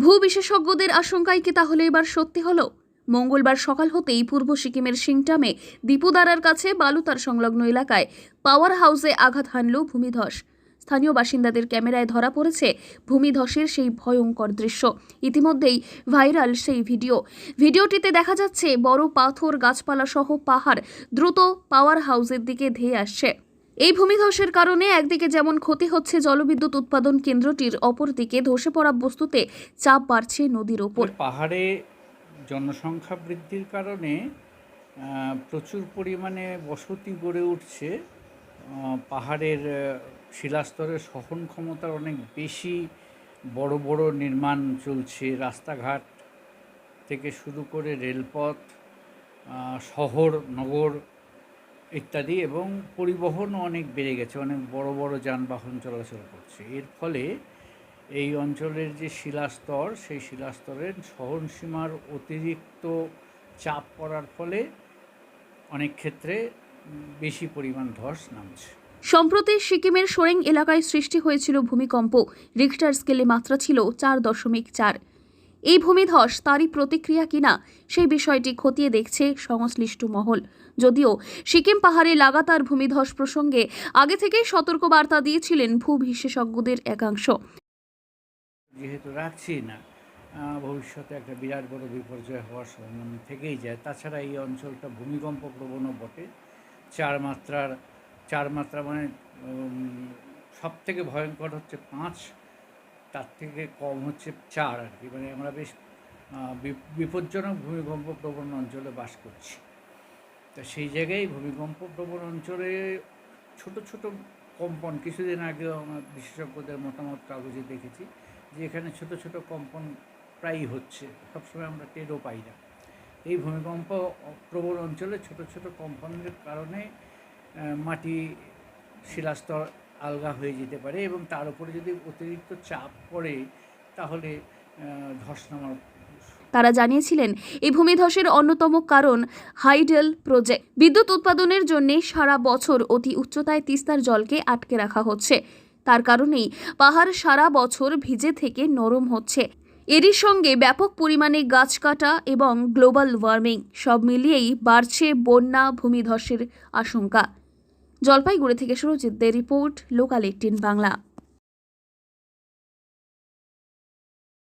ভূবিশেষজ্ঞদের আশঙ্কায় কি তাহলে এবার সত্যি হলো? মঙ্গলবার সকাল হতেই পূর্ব সিকিমের সিংটামে দীপুদারার কাছে বালুতার সংলগ্ন এলাকায় পাওয়ার হাউসে আঘাত হানল ভূমিধস। স্থানীয় বাসিন্দাদের ক্যামেরায় ধরা পড়েছে ভূমিধসের সেই ভয়ঙ্কর দৃশ্য। ইতিমধ্যেই ভাইরাল সেই ভিডিওটিতে দেখা যাচ্ছে বড় পাথর, গাছপালা সহ পাহাড় দ্রুত পাওয়ার হাউসের দিকে ধেয়ে আসছে। এই ভূমিধসের কারণে একদিকে যেমন ক্ষতি হচ্ছে জলবিদ্যুৎ উৎপাদন কেন্দ্রটির, অপরদিকে ধসে পড়া বস্তুতে চাপ বাড়ছে নদীর ওপর। পাহাড়ে জনসংখ্যা বৃদ্ধির কারণে প্রচুর পরিমাণে বসতি গড়ে উঠছে। পাহাড়ের শিলাস্তরের সহন ক্ষমতার অনেক বেশি বড় বড় নির্মাণ চলছে। রাস্তাঘাট থেকে শুরু করে রেলপথ, শহর, নগর ইত্যাদি, এবং পরিবহনও অনেক বেড়ে গেছে। অনেক বড় বড় যানবাহন চলাচল করছে। এর ফলে এই অঞ্চলের যে শিলাস্তর, সেই শিলাস্তরের সহনসীমার অতিরিক্ত চাপ পড়ার ফলে অনেক ক্ষেত্রে বেশি পরিমাণ ধস নামছে। সম্প্রতি সিকিমের সোরেং এলাকায় সৃষ্টি হয়েছিল ভূমিকম্প। রিখটার স্কেলে মাত্রা ছিল 4.4। এই ভূমিধস তারই প্রতিক্রিয়া কিনা সেই বিষয়টি খতিয়ে দেখছে সংশ্লিষ্ট মহল। যদিও সিকিম পাহাড়ে লাগাতার ভূমিধস প্রসঙ্গে আগে থেকেই সতর্কবার্তা দিয়েছিলেন ভূবিশেষজ্ঞদের একাংশ। যেহেতু রাখছি না, ভবিষ্যতে একটা বিরাট বড় বিপর্যয় হওয়ার সম্ভাবনা থেকেই যায়। তাছাড়া এই অঞ্চলটা ভূমিকম্প প্রবণও বটে। চার মাত্রা মানে সব থেকে ভয়ঙ্কর হচ্ছে 5, তার থেকে কম হচ্ছে 4 আর কি। মানে আমরা বেশ বিপজ্জনক ভূমিকম্প প্রবণ অঞ্চলে বাস করছি। তা সেই জায়গায় ভূমিকম্প প্রবণ অঞ্চলে ছোট ছোট কম্পন, কিছুদিন আগেও আমার বিশেষজ্ঞদের মতামত কাগজে দেখেছি যে এখানে ছোট ছোট কম্পন প্রায়ই হচ্ছে, সবসময় আমরা টেরও পাই না। এই ভূমিকম্প প্রবণ অঞ্চলে ছোট ছোট কম্পনের কারণে মাটি, শিলাস্তর আলগা হয়ে যেতে পারে, এবং তার উপরে যদি অতিরিক্ত চাপ পড়ে তাহলে ধস নামার। তারা জানিয়েছিলেন এই ভূমিধসের অন্যতম কারণ হাইডেল প্রজেক্ট। বিদ্যুৎ উৎপাদনের জন্য সারা বছর অতি উচ্চতায় তিস্তার জলকে আটকে রাখা হচ্ছে। তার কারণেই পাহাড় সারা বছর ভিজে থেকে নরম হচ্ছে। এরই সঙ্গে ব্যাপক পরিমাণে গাছ কাটা এবং গ্লোবাল ওয়ার্মিং সব মিলিয়েই বাড়ছে বন্যা, ভূমিধসের আশঙ্কা। জলপাইগুড়ি থেকে সুরজিৎ দে রিপোর্ট, লোকাল 18 বাংলা।